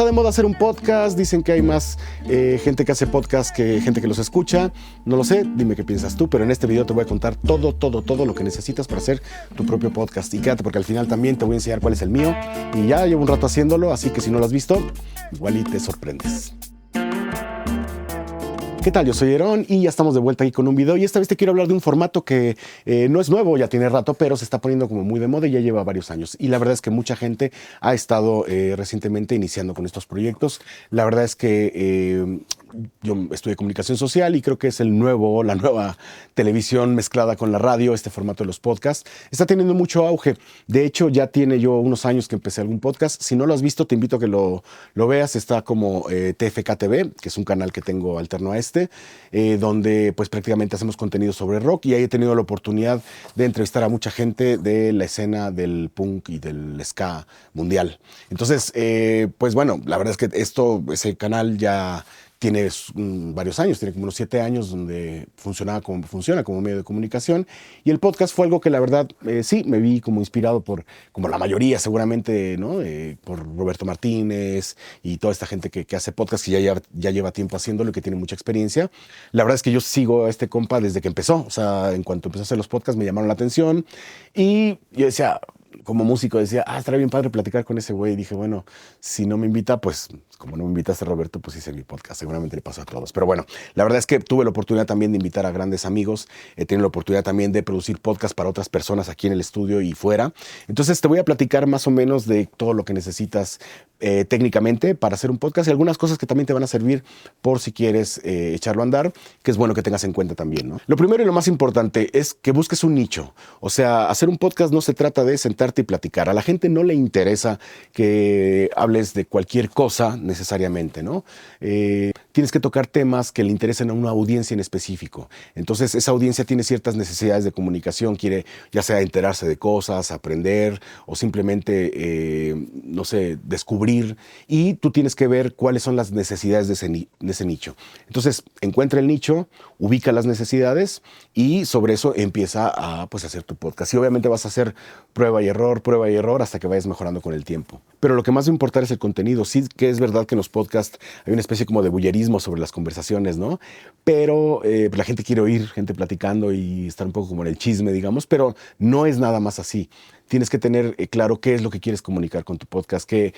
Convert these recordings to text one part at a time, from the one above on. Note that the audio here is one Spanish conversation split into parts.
está de moda hacer un podcast, dicen que hay más gente que hace podcast que gente que los escucha. No lo sé, dime qué piensas tú, pero en este video te voy a contar todo lo que necesitas para hacer tu propio podcast. Y quédate porque al final también te voy a enseñar cuál es el mío. Y ya llevo un rato haciéndolo, así que si no lo has visto, igual y te sorprendes. ¿Qué tal? Yo soy Herón y ya estamos de vuelta aquí con un video y esta vez te quiero hablar de un formato que no es nuevo, ya tiene rato, pero se está poniendo como muy de moda y ya lleva varios años. Y la verdad es que mucha gente ha estado recientemente iniciando con estos proyectos. La verdad es que yo estudié comunicación social y creo que es la nueva televisión mezclada con la radio, este formato de los podcasts. Está teniendo mucho auge. De hecho, ya tiene yo unos años que empecé algún podcast. Si no lo has visto, te invito a que lo veas. Está como TFK TV, que es un canal que tengo alterno a donde pues prácticamente hacemos contenido sobre rock y ahí he tenido la oportunidad de entrevistar a mucha gente de la escena del punk y del ska mundial. Entonces, pues bueno, la verdad es que ese canal ya tiene varios años, tiene como unos 7 años donde funciona como medio de comunicación y el podcast fue algo que la verdad sí, me vi como inspirado como la mayoría seguramente, ¿no? Por Roberto Martínez y toda esta gente que hace podcast que ya lleva tiempo haciéndolo y que tiene mucha experiencia. La verdad es que yo sigo a este compa desde que empezó, o sea, en cuanto empezó a hacer los podcasts me llamaron la atención y yo decía, como músico decía, estaría bien padre platicar con ese güey. Y dije, bueno, si no me invita, pues como no me invitaste, Roberto, pues hice mi podcast. Seguramente le pasó a todos. Pero bueno, la verdad es que tuve la oportunidad también de invitar a grandes amigos. He tenido la oportunidad también de producir podcast para otras personas aquí en el estudio y fuera. Entonces te voy a platicar más o menos de todo lo que necesitas técnicamente para hacer un podcast y algunas cosas que también te van a servir por si quieres echarlo a andar, que es bueno que tengas en cuenta también, ¿no? Lo primero y lo más importante es que busques un nicho. O sea, hacer un podcast no se trata de sentarte y platicar. A la gente no le interesa que hables de cualquier cosa necesariamente, ¿no? Tienes que tocar temas que le interesen a una audiencia en específico. Entonces, esa audiencia tiene ciertas necesidades de comunicación, quiere ya sea enterarse de cosas, aprender o simplemente, no sé, descubrir. Y tú tienes que ver cuáles son las necesidades de ese nicho. Entonces, encuentra el nicho, ubica las necesidades y sobre eso empieza a hacer tu podcast. Y obviamente vas a hacer prueba y error hasta que vayas mejorando con el tiempo. Pero lo que más va a importar es el contenido. Sí que es verdad que en los podcasts hay una especie como de bullerismo sobre las conversaciones, ¿no? Pero la gente quiere oír gente platicando y estar un poco como en el chisme, digamos, pero no es nada más así. Tienes que tener claro qué es lo que quieres comunicar con tu podcast, que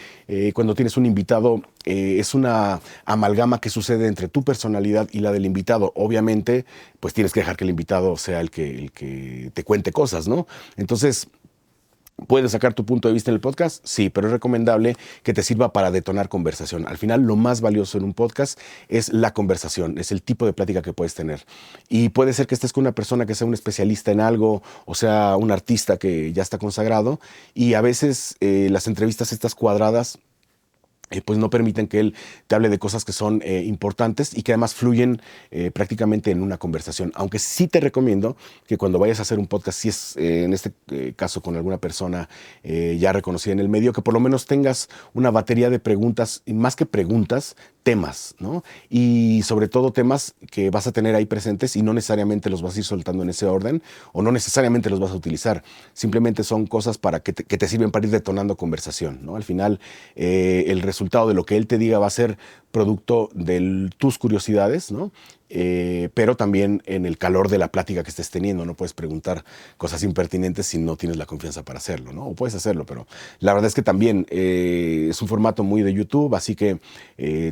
cuando tienes un invitado es una amalgama que sucede entre tu personalidad y la del invitado. Obviamente, pues tienes que dejar que el invitado sea el que te cuente cosas, ¿no? Entonces, ¿puedes sacar tu punto de vista en el podcast? Sí, pero es recomendable que te sirva para detonar conversación. Al final, lo más valioso en un podcast es la conversación, es el tipo de plática que puedes tener. Y puede ser que estés con una persona que sea un especialista en algo, o sea, un artista que ya está consagrado, y a veces las entrevistas estas cuadradas pues no permiten que él te hable de cosas que son importantes y que además fluyen prácticamente en una conversación. Aunque sí te recomiendo que cuando vayas a hacer un podcast, si es en este caso con alguna persona ya reconocida en el medio, que por lo menos tengas una batería de preguntas, y más que preguntas, temas, ¿no? Y sobre todo temas que vas a tener ahí presentes y no necesariamente los vas a ir soltando en ese orden o no necesariamente los vas a utilizar. Simplemente son cosas que te sirven para ir detonando conversación, ¿no? Al final, el resultado de lo que él te diga va a ser producto de tus curiosidades, ¿no? Pero también en el calor de la plática que estés teniendo. No puedes preguntar cosas impertinentes si no tienes la confianza para hacerlo, ¿no? O puedes hacerlo, pero la verdad es que también es un formato muy de YouTube, así que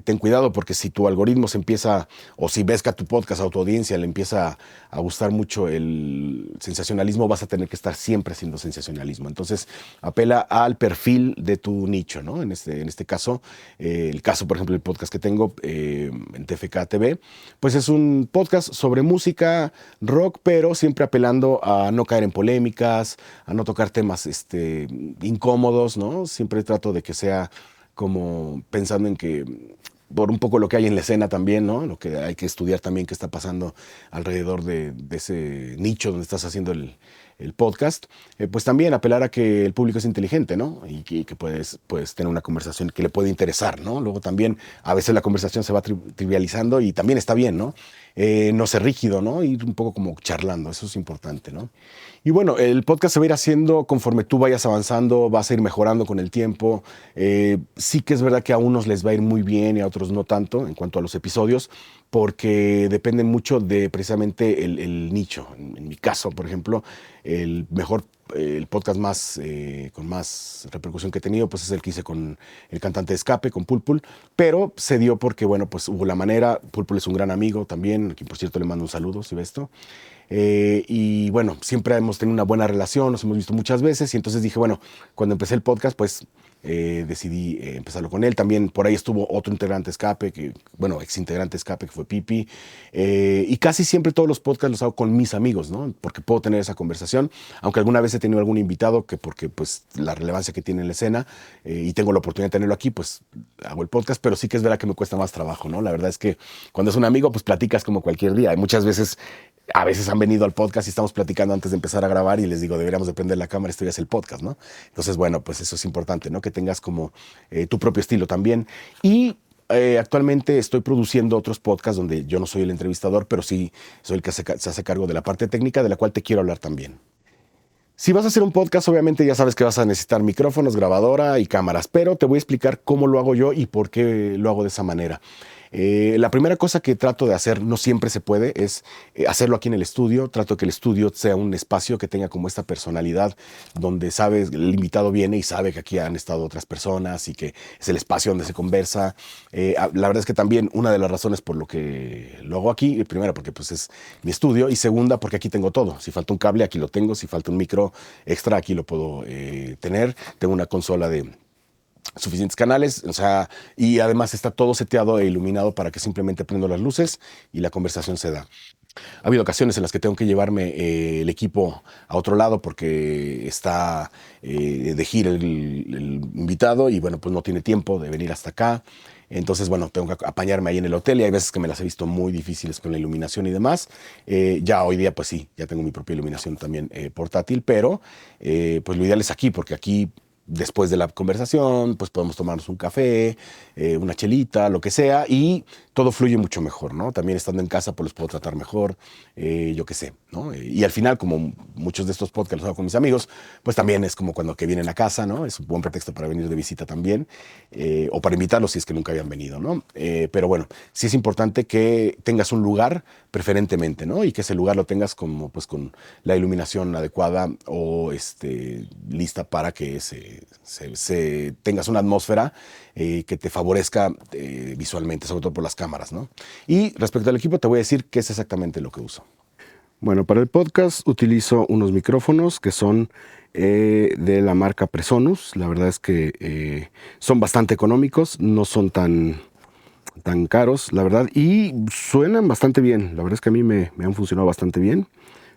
ten cuidado porque si tu algoritmo se empieza, o si ves que a tu podcast, a tu audiencia le empieza a gustar mucho el sensacionalismo, vas a tener que estar siempre haciendo sensacionalismo. Entonces, apela al perfil de tu nicho, ¿no? En este caso, el caso, por ejemplo, el podcast que tengo en TFK TV, pues es un podcast sobre música, rock, pero siempre apelando a no caer en polémicas, a no tocar temas incómodos, ¿no? Siempre trato de que sea como pensando en que por un poco lo que hay en la escena también, ¿no? Lo que hay que estudiar también qué está pasando alrededor de ese nicho donde estás haciendo el podcast, pues también apelar a que el público es inteligente, ¿no? Y que puedes tener una conversación que le puede interesar, ¿no? Luego también a veces la conversación se va trivializando y también está bien, ¿no? No ser rígido, ¿no? Ir un poco como charlando, eso es importante, ¿no? Y bueno, el podcast se va a ir haciendo conforme tú vayas avanzando, vas a ir mejorando con el tiempo. Sí que es verdad que a unos les va a ir muy bien y a otros no tanto en cuanto a los episodios, porque dependen mucho de precisamente el nicho. En mi caso, por ejemplo, el podcast con más repercusión que he tenido, pues es el que hice con el cantante de Escape, con Pulpul, pero se dio porque, bueno, pues hubo la manera. Pulpul es un gran amigo también, a quien por cierto le mando un saludo si ve esto. Y bueno, siempre hemos tenido una buena relación, nos hemos visto muchas veces y entonces dije, bueno, cuando empecé el podcast, pues decidí empezarlo con él. También por ahí estuvo otro integrante Escape, bueno, ex integrante Escape, que fue Pipi. Y casi siempre todos los podcasts los hago con mis amigos, ¿no? Porque puedo tener esa conversación, aunque alguna vez he tenido algún invitado que porque pues la relevancia que tiene en la escena y tengo la oportunidad de tenerlo aquí, pues hago el podcast, pero sí que es verdad que me cuesta más trabajo, ¿no? La verdad es que cuando es un amigo, pues platicas como cualquier día. Hay muchas veces a veces han venido al podcast y estamos platicando antes de empezar a grabar y les digo, deberíamos de prender la cámara, esto ya es el podcast, ¿no? Entonces, bueno, pues eso es importante, ¿no? Que tengas como tu propio estilo también. Y actualmente estoy produciendo otros podcasts donde yo no soy el entrevistador, pero sí soy el que se hace cargo de la parte técnica, de la cual te quiero hablar también. Si vas a hacer un podcast, obviamente ya sabes que vas a necesitar micrófonos, grabadora y cámaras, pero te voy a explicar cómo lo hago yo y por qué lo hago de esa manera. La primera cosa que trato de hacer, no siempre se puede, es hacerlo aquí en el estudio. Trato que el estudio sea un espacio que tenga como esta personalidad, donde sabes, el invitado viene y sabe que aquí han estado otras personas y que es el espacio donde se conversa. La verdad es que también una de las razones por lo que lo hago aquí, primero porque pues es mi estudio y segunda porque aquí tengo todo. Si falta un cable, aquí lo tengo. Si falta un micro extra, aquí lo puedo tener. Tengo una consola de suficientes canales, o sea, y además está todo seteado e iluminado para que simplemente prendo las luces y la conversación se da. Ha habido ocasiones en las que tengo que llevarme el equipo a otro lado porque está de gira el invitado y bueno, pues no tiene tiempo de venir hasta acá. Entonces, bueno, tengo que apañarme ahí en el hotel y hay veces que me las he visto muy difíciles con la iluminación y demás. Ya hoy día, pues sí, ya tengo mi propia iluminación también portátil, pero pues lo ideal es aquí porque aquí después de la conversación, pues podemos tomarnos un café, una chelita, lo que sea, y todo fluye mucho mejor, ¿no? También estando en casa, pues los puedo tratar mejor, yo qué sé, ¿no? Y al final, como muchos de estos podcasts los hago con mis amigos, pues también es como cuando que vienen a casa, ¿no? Es un buen pretexto para venir de visita también, o para invitarlos si es que nunca habían venido, ¿no? Pero bueno, sí es importante que tengas un lugar preferentemente, ¿no? Y que ese lugar lo tengas como, pues con la iluminación adecuada o lista para que tengas una atmósfera que te favorezca visualmente, sobre todo por las cámaras, ¿no? Y respecto al equipo, te voy a decir qué es exactamente lo que uso. Bueno, para el podcast utilizo unos micrófonos que son de la marca Presonus. La verdad es que son bastante económicos, no son tan caros, la verdad, y suenan bastante bien. La verdad es que a mí me han funcionado bastante bien,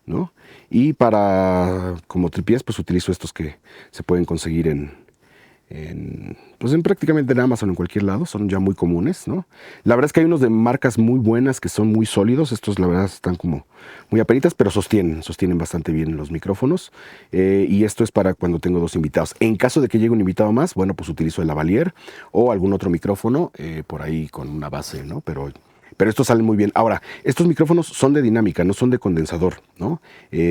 ¿no? Y para como tripiés, pues utilizo estos que se pueden conseguir pues en prácticamente en Amazon, en cualquier lado, son ya muy comunes, ¿no? La verdad es que hay unos de marcas muy buenas que son muy sólidos, estos la verdad están como muy apenitas, pero sostienen bastante bien los micrófonos, y esto es para cuando tengo dos invitados. En caso de que llegue un invitado más, bueno, pues utilizo el lavalier o algún otro micrófono por ahí con una base, ¿no? Pero estos salen muy bien. Ahora, estos micrófonos son de dinámica, no son de condensador, ¿no?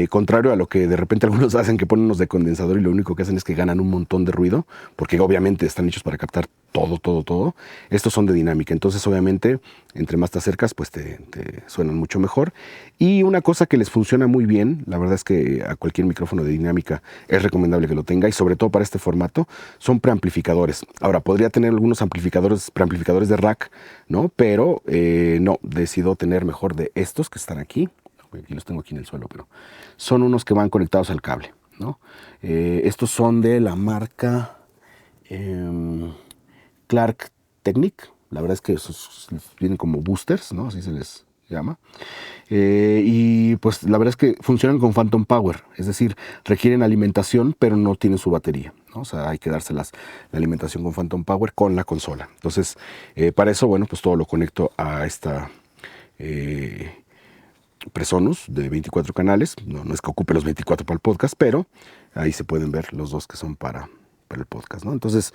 Contrario a lo que de repente algunos hacen, que ponen unos de condensador y lo único que hacen es que ganan un montón de ruido, porque obviamente están hechos para captar todo. Estos son de dinámica, entonces obviamente entre más te acercas, pues te suenan mucho mejor. Y una cosa que les funciona muy bien, la verdad es que a cualquier micrófono de dinámica es recomendable que lo tenga, y sobre todo para este formato, son preamplificadores. Ahora, podría tener algunos preamplificadores de rack, ¿no? Pero no, decido tener mejor de estos que están aquí. Aquí los tengo aquí en el suelo, pero son unos que van conectados al cable, ¿no? Estos son de la marca Clark Technic. La verdad es que esos vienen como boosters, ¿no? Así se les llama. Y pues la verdad es que funcionan con Phantom Power, es decir, requieren alimentación, pero no tienen su batería, ¿no? O sea, hay que dárselas la alimentación con Phantom Power con la consola. Entonces, para eso, bueno, pues todo lo conecto a esta Presonus de 24 canales. No es que ocupe los 24 para el podcast, pero ahí se pueden ver los dos que son para el podcast, ¿no? Entonces,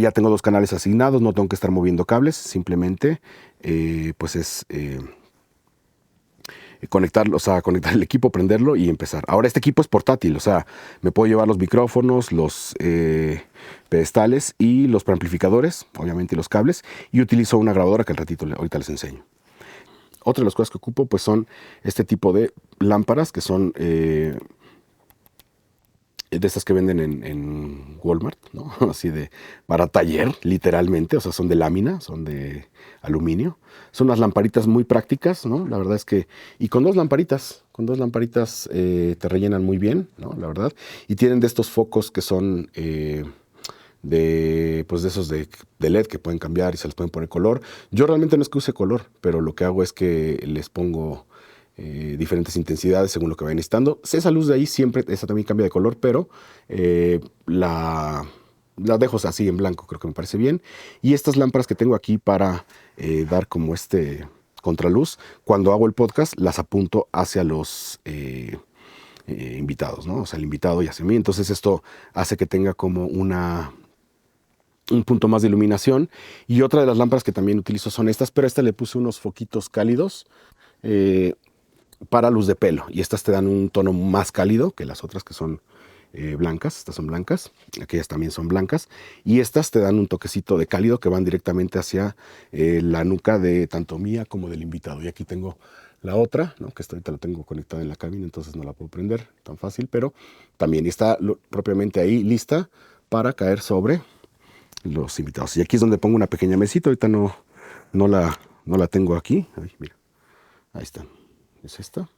ya tengo 2 canales asignados, no tengo que estar moviendo cables, simplemente pues es conectarlo, o sea, conectar el equipo, prenderlo y empezar. Ahora este equipo es portátil, o sea, me puedo llevar los micrófonos, los pedestales y los preamplificadores, obviamente, y los cables, y utilizo una grabadora que al ratito ahorita les enseño. Otra de las cosas que ocupo pues son este tipo de lámparas que son de estas que venden en Walmart, ¿no? Así de para taller, literalmente, o sea, son de lámina, son de aluminio. Son unas lamparitas muy prácticas, ¿no? La verdad es que, y con dos lamparitas te rellenan muy bien, ¿no? La verdad. Y tienen de estos focos que son pues de esos de LED que pueden cambiar y se les pueden poner color. Yo realmente no es que use color, pero lo que hago es que les pongo diferentes intensidades según lo que vayan necesitando. Esa luz de ahí siempre, esa también cambia de color, pero la dejo así en blanco, creo que me parece bien. Y estas lámparas que tengo aquí para dar como contraluz, cuando hago el podcast las apunto hacia los invitados, ¿no? O sea, el invitado y hacia mí. Entonces esto hace que tenga como un punto más de iluminación. Y otra de las lámparas que también utilizo son estas, pero a esta le puse unos foquitos cálidos para luz de pelo. Y estas te dan un tono más cálido que las otras que son blancas. Estas son blancas, aquellas también son blancas. Y estas te dan un toquecito de cálido que van directamente hacia la nuca de tanto mía como del invitado. Y aquí tengo la otra, ¿no? Que ahorita la tengo conectada en la cabina, entonces no la puedo prender tan fácil, pero también está propiamente ahí lista para caer sobre los invitados. Y aquí es donde pongo una pequeña mesita. Ahorita no la tengo aquí. Ay, mira, ahí está. Es esta.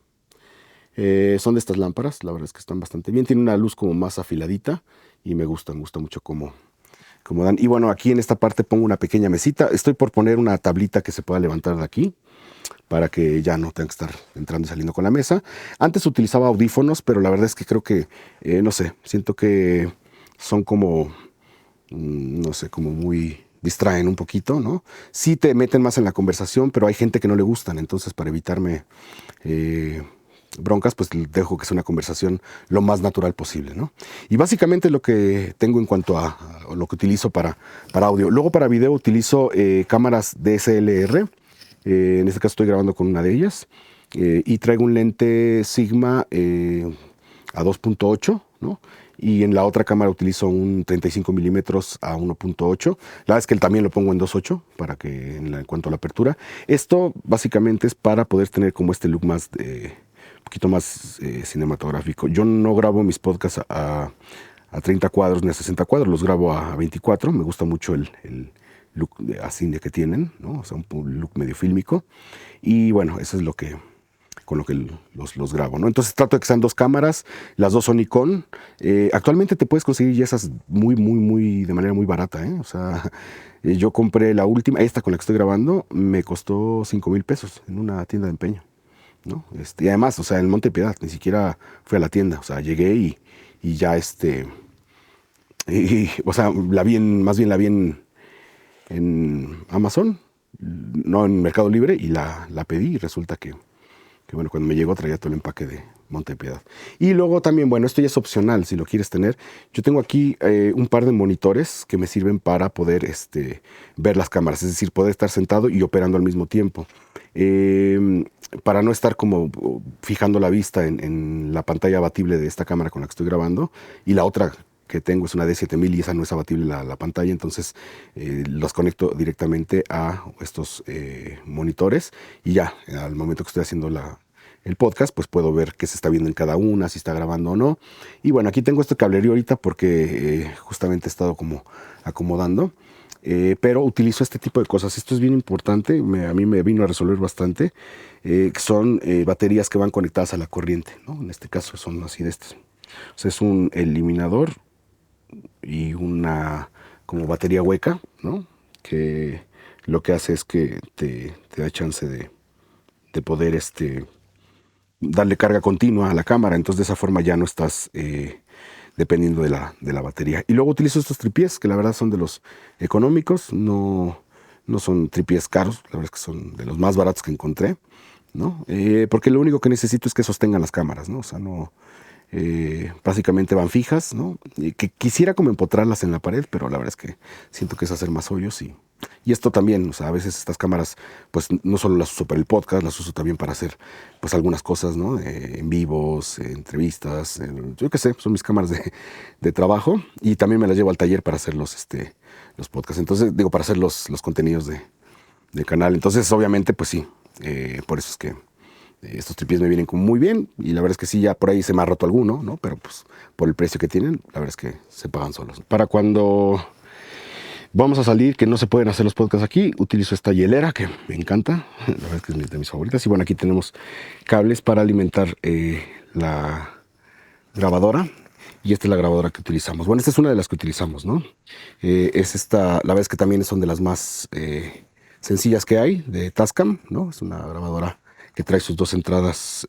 Son de estas lámparas. La verdad es que están bastante bien. Tiene una luz como más afiladita y me gusta mucho cómo dan. Y bueno, aquí en esta parte pongo una pequeña mesita. Estoy por poner una tablita que se pueda levantar de aquí para que ya no tenga que estar entrando y saliendo con la mesa. Antes utilizaba audífonos, pero la verdad es que creo que, no sé, siento que son como no sé, como muy distraen un poquito, ¿no? Sí te meten más en la conversación, pero hay gente que no le gustan, entonces para evitarme broncas, pues dejo que sea una conversación lo más natural posible, ¿no? Y básicamente lo que tengo en cuanto a lo que utilizo para audio. Luego para video utilizo cámaras DSLR, en este caso estoy grabando con una de ellas, y traigo un lente Sigma a 2.8, ¿no? Y en la otra cámara utilizo un 35 milímetros a 1.8. La verdad es que también lo pongo en 2.8 para que en cuanto a la apertura. Esto básicamente es para poder tener como este look más, un poquito más cinematográfico. Yo no grabo mis podcasts a 30 cuadros ni a 60 cuadros, los grabo a 24. Me gusta mucho el look así que tienen, ¿no? O sea, un look medio fílmico. Y bueno, eso es con lo que los grabo, ¿no? Entonces trato de que sean 2 cámaras, las 2 son Nikon. Actualmente te puedes conseguir ya esas de manera muy barata, ¿eh? O sea, yo compré la última, esta con la que estoy grabando, me costó 5,000 pesos en una tienda de empeño, ¿no? Y además, o sea, en Monte Piedad, ni siquiera fui a la tienda, o sea, llegué y ya o sea, más bien la vi en Amazon, no en Mercado Libre, y la pedí y resulta que bueno, cuando me llegó traía todo el empaque de Monte Piedad. Y luego también, bueno, esto ya es opcional si lo quieres tener. Yo tengo aquí un par de monitores que me sirven para poder ver las cámaras, es decir, poder estar sentado y operando al mismo tiempo. Para no estar como fijando la vista en la pantalla abatible de esta cámara con la que estoy grabando, y la otra que tengo es una D7000 y esa no es abatible la pantalla, entonces los conecto directamente a estos monitores y ya, al momento que estoy haciendo el podcast, pues puedo ver qué se está viendo en cada una, si está grabando o no. Y bueno, aquí tengo este cablerío ahorita porque justamente he estado como acomodando, pero utilizo este tipo de cosas. Esto es bien importante, a mí me vino a resolver bastante, son baterías que van conectadas a la corriente, ¿no? En este caso son así de estos. O sea, es un eliminador y una como batería hueca, ¿no? Que lo que hace es que te da chance de poder darle carga continua a la cámara, entonces de esa forma ya no estás dependiendo de la batería. Y luego utilizo estos tripiés, que la verdad son de los económicos, no son tripiés caros, la verdad es que son de los más baratos que encontré. ¿no? Porque lo único que necesito es que sostengan las cámaras, ¿no? O sea, no, básicamente van fijas, ¿no? Que quisiera como empotrarlas en la pared, pero la verdad es que siento que es hacer más hoyos y esto también, o sea, a veces estas cámaras, pues no solo las uso para el podcast, las uso también para hacer, pues algunas cosas, ¿no? En vivos, entrevistas, yo qué sé, son mis cámaras de trabajo y también me las llevo al taller para hacer los podcasts. Entonces, digo, para hacer los contenidos del canal. Entonces, obviamente, pues sí, por eso es que estos tripiés me vienen como muy bien y la verdad es que sí, ya por ahí se me ha roto alguno, ¿no? Pero pues por el precio que tienen, la verdad es que se pagan solos. Para cuando vamos a salir, que no se pueden hacer los podcasts aquí, utilizo esta hielera que me encanta, la verdad es que es de mis favoritas. Y bueno, aquí tenemos cables para alimentar la grabadora. Y esta es la grabadora que utilizamos. Bueno, esta es una de las que utilizamos, ¿no? Es esta, la verdad es que también son de las más sencillas que hay, de Tascam, ¿no? Es una grabadora que trae sus dos entradas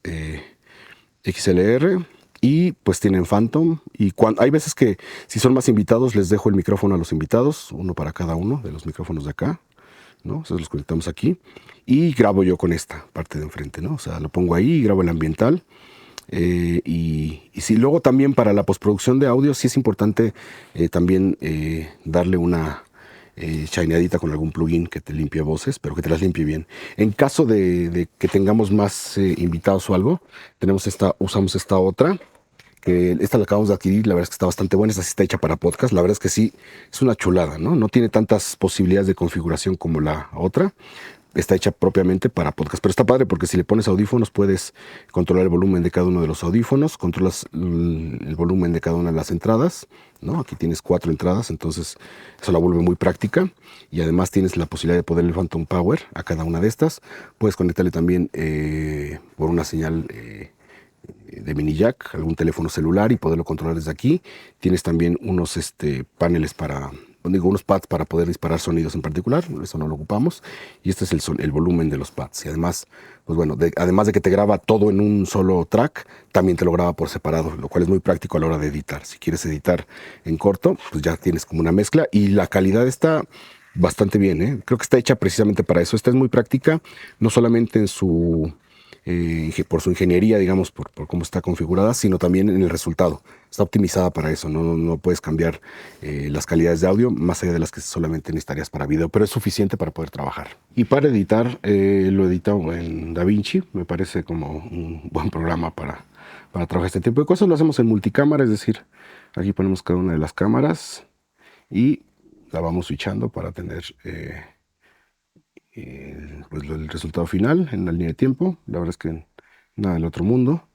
XLR y pues tienen Phantom. Y hay veces que si son más invitados, les dejo el micrófono a los invitados, uno para cada uno de los micrófonos de acá, ¿no? Entonces los conectamos aquí y grabo yo con esta parte de enfrente, ¿no? O sea, lo pongo ahí y grabo el ambiental. Y sí, luego también para la postproducción de audio sí es importante también darle una shineadita con algún plugin que te limpie voces, pero que te las limpie bien. En caso de que tengamos más invitados o algo, usamos esta otra, que esta la acabamos de adquirir, la verdad es que está bastante buena, esta sí está hecha para podcast, la verdad es que sí, es una chulada, ¿no? No tiene tantas posibilidades de configuración como la otra, está hecha propiamente para podcast, pero está padre porque si le pones audífonos puedes controlar el volumen de cada uno de los audífonos, controlas el volumen de cada una de las entradas, ¿no? Aquí tienes 4 entradas, entonces eso la vuelve muy práctica y además tienes la posibilidad de ponerle Phantom Power a cada una de estas. Puedes conectarle también por una señal de mini jack, algún teléfono celular y poderlo controlar desde aquí. Tienes también unos paneles unos pads para poder disparar sonidos en particular, eso no lo ocupamos. Y este es el volumen de los pads. Y además, pues bueno, además de que te graba todo en un solo track, también te lo graba por separado, lo cual es muy práctico a la hora de editar. Si quieres editar en corto, pues ya tienes como una mezcla y la calidad está bastante bien, ¿eh? Creo que está hecha precisamente para eso. Esta es muy práctica, no solamente por su ingeniería, digamos, por cómo está configurada, sino también en el resultado. Está optimizada para eso, no puedes cambiar las calidades de audio más allá de las que solamente necesitarías para video, pero es suficiente para poder trabajar. Y para editar, lo he editado en DaVinci, me parece como un buen programa para trabajar este tipo de cosas. Lo hacemos en multicámara, es decir, aquí ponemos cada una de las cámaras y la vamos switchando para tener pues el resultado final en la línea de tiempo. La verdad es que nada del otro mundo.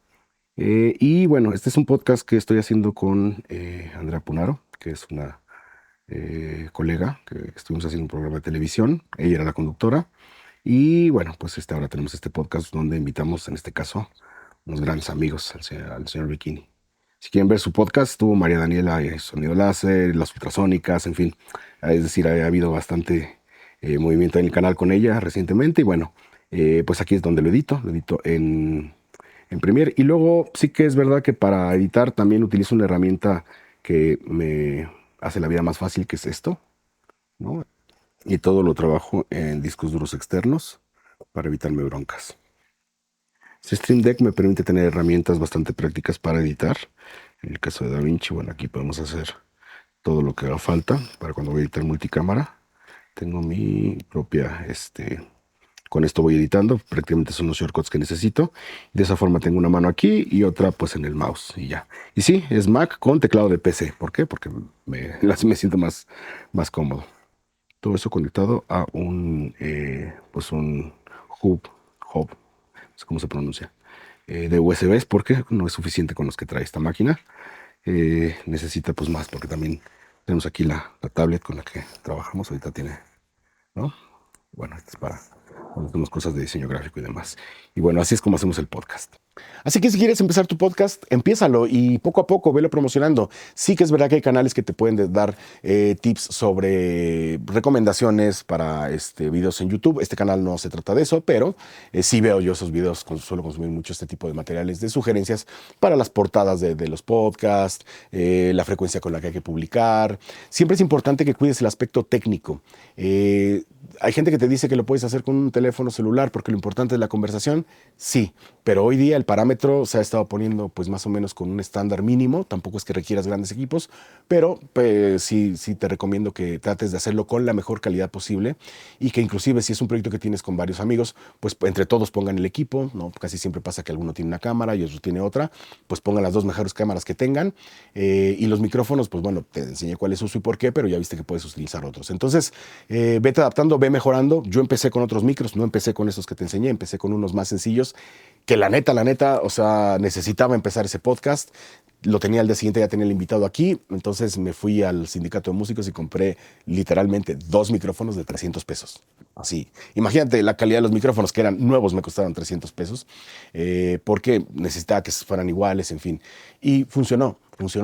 Y bueno, este es un podcast que estoy haciendo con Andrea Punaro, que es una colega que estuvimos haciendo un programa de televisión. Ella era la conductora. Y bueno, pues ahora tenemos este podcast donde invitamos, en este caso, unos grandes amigos, al señor Bikini. Si quieren ver su podcast, tuvo María Daniela, Sonido Láser, Las Ultrasónicas, en fin. Es decir, ha habido bastante movimiento en el canal con ella recientemente. Y bueno, pues aquí es donde lo edito en Premiere. Y luego sí que es verdad que para editar también utilizo una herramienta que me hace la vida más fácil, que es esto, ¿no? Y todo lo trabajo en discos duros externos para evitarme broncas. Este Stream Deck me permite tener herramientas bastante prácticas para editar. En el caso de DaVinci, bueno, aquí podemos hacer todo lo que haga falta para cuando voy a editar multicámara. Tengo mi propia, con esto voy editando, prácticamente son los shortcuts que necesito. De esa forma tengo una mano aquí y otra pues en el mouse y ya. Y sí, es Mac con teclado de PC. ¿Por qué? Porque así me siento más cómodo. Todo eso conectado a pues un hub, no sé cómo se pronuncia, de USBs, porque no es suficiente con los que trae esta máquina. Necesita pues más, porque también tenemos aquí la tablet con la que trabajamos. Ahorita tiene, ¿no? Bueno, esto es para cuando hacemos cosas de diseño gráfico y demás. Y bueno, así es como hacemos el podcast. Así que si quieres empezar tu podcast, empiézalo y poco a poco velo promocionando. Sí que es verdad que hay canales que te pueden dar tips sobre recomendaciones para videos en YouTube. Este canal no se trata de eso, pero sí veo yo esos videos, suelo consumir mucho este tipo de materiales de sugerencias para las portadas de los podcasts, la frecuencia con la que hay que publicar. Siempre es importante que cuides el aspecto técnico. hay gente que te dice que lo puedes hacer con un teléfono celular porque lo importante es la conversación. Sí, pero hoy día el parámetro se ha estado poniendo pues más o menos con un estándar mínimo. Tampoco es que requieras grandes equipos, pero pues, sí te recomiendo que trates de hacerlo con la mejor calidad posible y que inclusive si es un proyecto que tienes con varios amigos, pues entre todos pongan el equipo, ¿no? Casi siempre pasa que alguno tiene una cámara y otro tiene otra, pues pongan las dos mejores cámaras que tengan y los micrófonos, pues bueno, te enseñé cuál es uso y por qué, pero ya viste que puedes utilizar otros. Entonces, vete adaptando, ve mejorando. Yo empecé con otros micros, no empecé con esos que te enseñé, empecé con unos más sencillos, que la neta, o sea, necesitaba empezar ese podcast. Lo tenía al día siguiente, ya tenía el invitado aquí, entonces me fui al sindicato de músicos y compré literalmente 2 micrófonos de 300 pesos. Así, imagínate la calidad de los micrófonos que eran nuevos, me costaron 300 pesos, porque necesitaba que fueran iguales, en fin. Y funcionó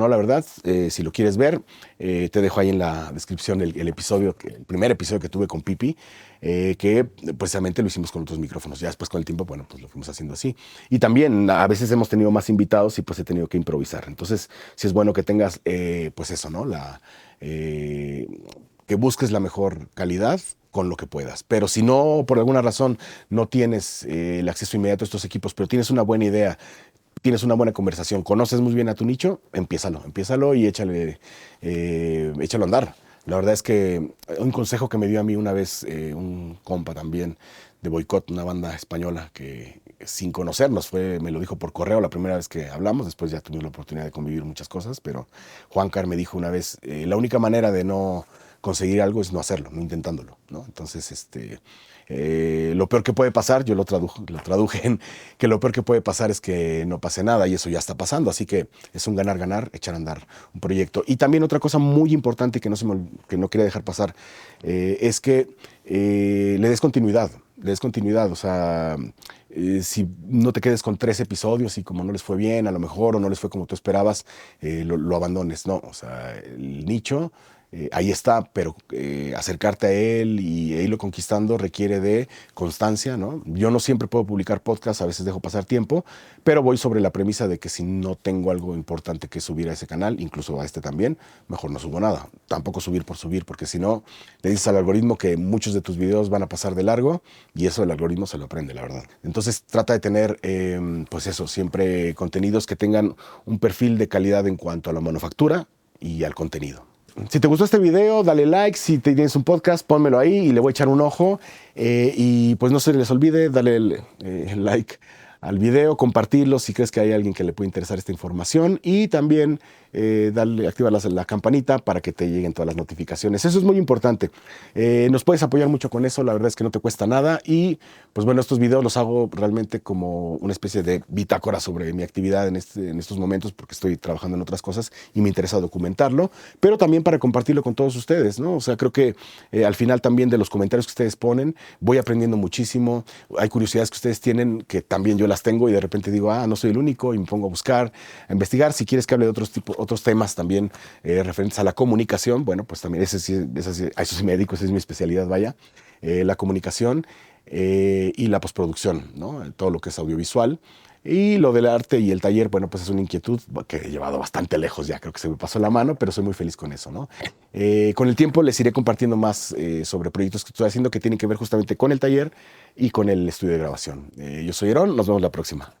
la verdad. Si lo quieres ver, te dejo ahí en la descripción el episodio, el primer episodio que tuve con Pipi, que precisamente lo hicimos con otros micrófonos. Ya después con el tiempo, bueno, pues lo fuimos haciendo así. Y también a veces hemos tenido más invitados y pues he tenido que improvisar. Entonces, sí es bueno que tengas, pues eso, ¿no? Que busques la mejor calidad con lo que puedas. Pero si no, por alguna razón, no tienes el acceso inmediato a estos equipos, pero tienes una buena idea, tienes una buena conversación, conoces muy bien a tu nicho, empiézalo y échalo a andar. La verdad es que un consejo que me dio a mí una vez un compa también de Boicot, una banda española que sin conocernos me lo dijo por correo la primera vez que hablamos, después ya tuvimos la oportunidad de convivir muchas cosas, pero Juancar me dijo una vez, la única manera de no conseguir algo es no hacerlo, no intentándolo, ¿no? Entonces, lo peor que puede pasar, yo lo traduje en que lo peor que puede pasar es que no pase nada y eso ya está pasando, así que es un ganar-ganar, echar a andar un proyecto. Y también otra cosa muy importante que no quería dejar pasar, es que le des continuidad, o sea, si no te quedes con 3 episodios y como no les fue bien, a lo mejor, o no les fue como tú esperabas, lo abandones, no, o sea, el nicho ahí está, pero acercarte a él y irlo conquistando requiere de constancia, ¿no? Yo no siempre puedo publicar podcasts, a veces dejo pasar tiempo, pero voy sobre la premisa de que si no tengo algo importante que subir a ese canal, incluso a este también, mejor no subo nada. Tampoco subir por subir, porque si no, le dices al algoritmo que muchos de tus videos van a pasar de largo y eso el algoritmo se lo aprende, la verdad. Entonces trata de tener, pues eso, siempre contenidos que tengan un perfil de calidad en cuanto a la manufactura y al contenido. Si te gustó este video, dale like. Si tienes un podcast, pónmelo ahí y le voy a echar un ojo. Y pues no se les olvide, dale el like al video, compartirlo si crees que hay alguien que le puede interesar esta información. Y también activa la campanita para que te lleguen todas las notificaciones. Eso es muy importante. Nos puedes apoyar mucho con eso, la verdad es que no te cuesta nada. Y pues bueno, estos videos los hago realmente como una especie de bitácora sobre mi actividad en estos momentos, porque estoy trabajando en otras cosas y me interesa documentarlo, pero también para compartirlo con todos ustedes, ¿no? O sea, creo que al final también de los comentarios que ustedes ponen, voy aprendiendo muchísimo. Hay curiosidades que ustedes tienen que también yo las tengo y de repente digo, no soy el único y me pongo a buscar, a investigar. Si quieres que hable de otros temas también referentes a la comunicación, bueno, pues también a eso sí me dedico, esa es mi especialidad, vaya, la comunicación y la postproducción, ¿no? Todo lo que es audiovisual. Y lo del arte y el taller, bueno, pues es una inquietud que he llevado bastante lejos ya, creo que se me pasó la mano, pero soy muy feliz con eso, ¿no? Con el tiempo les iré compartiendo más sobre proyectos que estoy haciendo que tienen que ver justamente con el taller y con el estudio de grabación. Yo soy Herón, nos vemos la próxima.